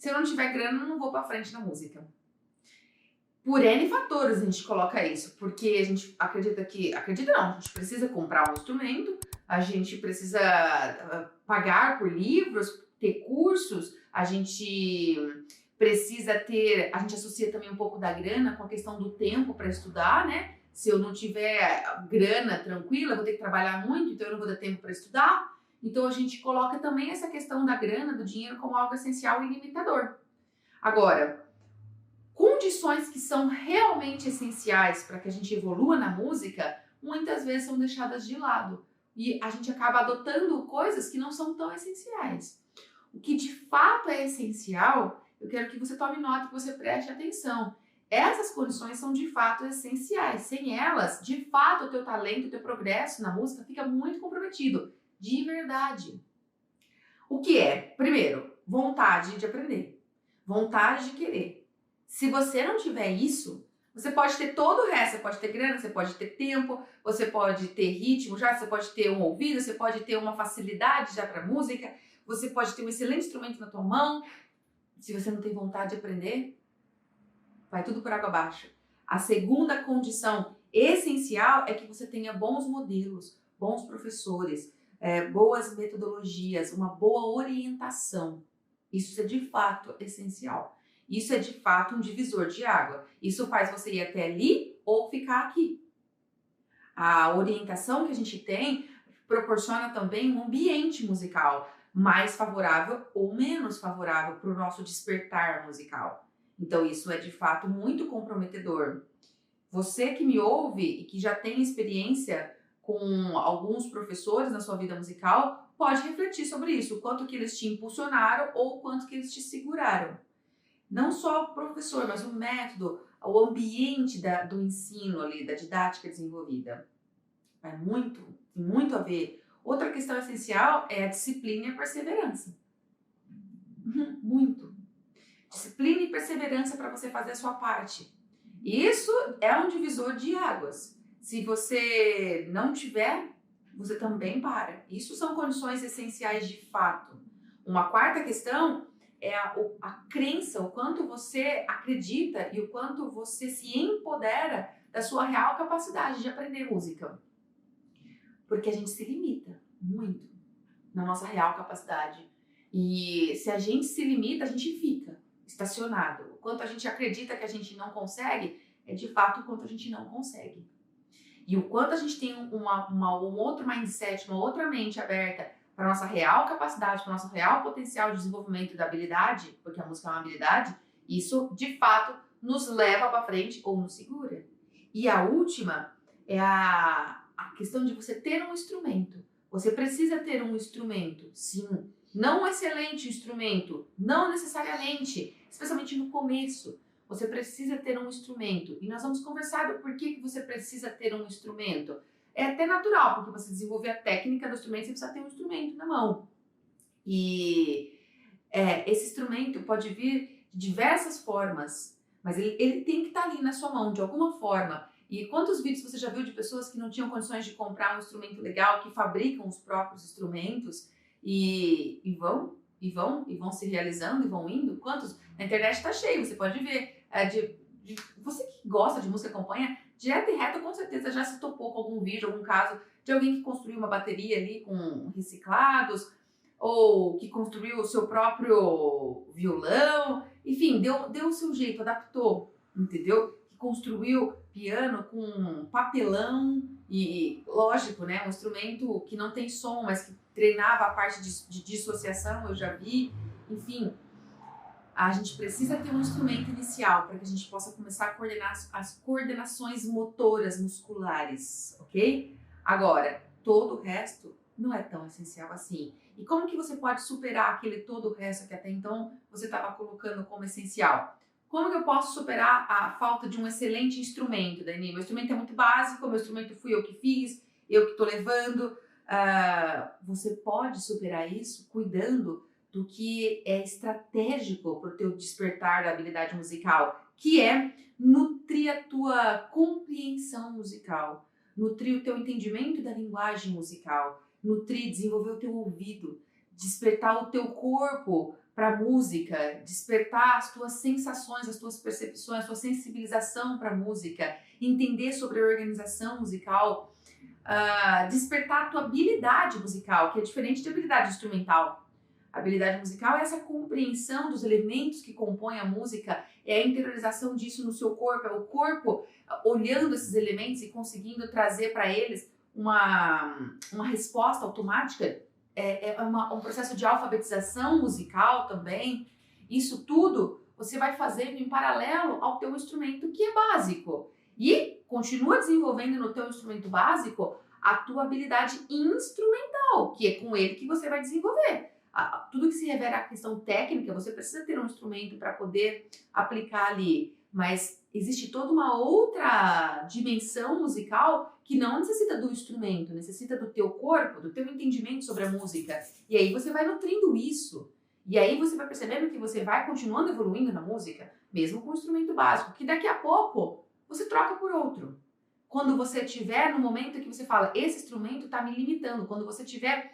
Se eu não tiver grana, eu não vou pra frente na música. Por N fatores a gente coloca isso, porque a gente acredita não, a gente precisa comprar um instrumento, a gente precisa pagar por livros, ter cursos, a gente precisa ter, a gente associa também um pouco da grana com a questão do tempo para estudar, né? Se eu não tiver grana tranquila, eu vou ter que trabalhar muito, então eu não vou ter tempo para estudar. Então a gente coloca também essa questão da grana, do dinheiro, como algo essencial e limitador. Agora, condições que são realmente essenciais para que a gente evolua na música, muitas vezes são deixadas de lado. E a gente acaba adotando coisas que não são tão essenciais. O que de fato é essencial, eu quero que você tome nota, que você preste atenção. Essas condições são de fato essenciais. Sem elas, de fato, o teu talento, o teu progresso na música fica muito comprometido. De verdade. O que é? Primeiro, vontade de aprender. Vontade de querer. Se você não tiver isso, você pode ter todo o resto, você pode ter grana, você pode ter tempo, você pode ter ritmo já, você pode ter um ouvido, você pode ter uma facilidade já para música, você pode ter um excelente instrumento na tua mão. Se você não tem vontade de aprender, vai tudo por água abaixo. A segunda condição essencial é que você tenha bons modelos, bons professores, boas metodologias, uma boa orientação. Isso é de fato essencial. Isso é de fato um divisor de água. Isso faz você ir até ali ou ficar aqui. A orientação que a gente tem proporciona também um ambiente musical mais favorável ou menos favorável para o nosso despertar musical. Então isso é de fato muito comprometedor. Você que me ouve e que já tem experiência com alguns professores na sua vida musical, pode refletir sobre isso, o quanto que eles te impulsionaram ou o quanto que eles te seguraram. Não só o professor, mas o método, o ambiente do ensino ali, da didática desenvolvida. Tem muito a ver. Outra questão essencial é a disciplina e a perseverança. Muito. Disciplina e perseverança para você fazer a sua parte. Isso é um divisor de águas. Se você não tiver, você também para. Isso são condições essenciais de fato. Uma quarta questão é a crença, o quanto você acredita e o quanto você se empodera da sua real capacidade de aprender música. Porque a gente se limita muito na nossa real capacidade. E se a gente se limita, a gente fica estacionado. O quanto a gente acredita que a gente não consegue, é de fato o quanto a gente não consegue. E o quanto a gente tem um outro mindset, uma outra mente aberta para a nossa real capacidade, para o nosso real potencial de desenvolvimento da habilidade, porque a música é uma habilidade, isso de fato nos leva para frente ou nos segura. E a última é a questão de você ter um instrumento. Você precisa ter um instrumento, sim. Não um excelente instrumento, não necessariamente, especialmente no começo. Você precisa ter um instrumento. E nós vamos conversar do porquê que você precisa ter um instrumento. É até natural, porque você desenvolver a técnica do instrumento, você precisa ter um instrumento na mão. E esse instrumento pode vir de diversas formas, mas ele tem que estar ali na sua mão, de alguma forma. E quantos vídeos você já viu de pessoas que não tinham condições de comprar um instrumento legal, que fabricam os próprios instrumentos e vão se realizando e vão indo? Quantos? Na internet está cheio, você pode ver. Você que gosta de música, acompanha, direto e reto, com certeza já se topou com algum vídeo, algum caso de alguém que construiu uma bateria ali com reciclados, ou que construiu o seu próprio violão, enfim, deu o seu jeito, adaptou, entendeu? Que construiu piano com papelão e, lógico, né, um instrumento que não tem som, mas que treinava a parte de dissociação, eu já vi, enfim. A gente precisa ter um instrumento inicial para que a gente possa começar a coordenar as coordenações motoras musculares, ok? Agora, todo o resto não é tão essencial assim. E como que você pode superar aquele todo o resto que até então você estava colocando como essencial? Como que eu posso superar a falta de um excelente instrumento, Dani? Meu instrumento é muito básico, meu instrumento fui eu que fiz, eu que estou levando. Você pode superar isso cuidando do que é estratégico para o teu despertar da habilidade musical, que é nutrir a tua compreensão musical, nutrir o teu entendimento da linguagem musical, nutrir, desenvolver o teu ouvido, despertar o teu corpo para a música, despertar as tuas sensações, as tuas percepções, a tua sensibilização para a música, entender sobre a organização musical, despertar a tua habilidade musical, que é diferente de habilidade instrumental. A habilidade musical é essa compreensão dos elementos que compõem a música, é a interiorização disso no seu corpo, é o corpo olhando esses elementos e conseguindo trazer para eles uma resposta automática. Um processo de alfabetização musical também. Isso tudo você vai fazendo em paralelo ao teu instrumento, que é básico. E continua desenvolvendo no teu instrumento básico a tua habilidade instrumental, que é com ele que você vai desenvolver. Tudo que se refere à questão técnica, você precisa ter um instrumento para poder aplicar ali, mas existe toda uma outra dimensão musical que não necessita do instrumento, necessita do teu corpo, do teu entendimento sobre a música. E aí você vai nutrindo isso. E aí você vai percebendo que você vai continuando evoluindo na música, mesmo com o instrumento básico, que daqui a pouco você troca por outro. Quando você tiver no momento que você fala, esse instrumento está me limitando, quando você tiver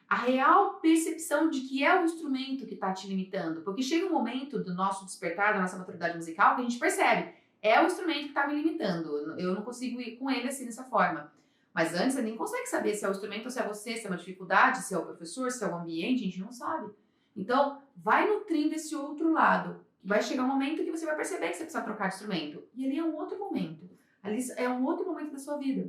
a real percepção de que é o instrumento que está te limitando. Porque chega um momento do nosso despertar, da nossa maturidade musical, que a gente percebe, é o instrumento que está me limitando. Eu não consigo ir com ele assim, dessa forma. Mas antes você nem consegue saber se é o instrumento ou se é você, se é uma dificuldade, se é o professor, se é o ambiente, a gente não sabe. Então, vai nutrindo esse outro lado. Vai chegar um momento que você vai perceber que você precisa trocar de instrumento. E ali é um outro momento. Ali é um outro momento da sua vida.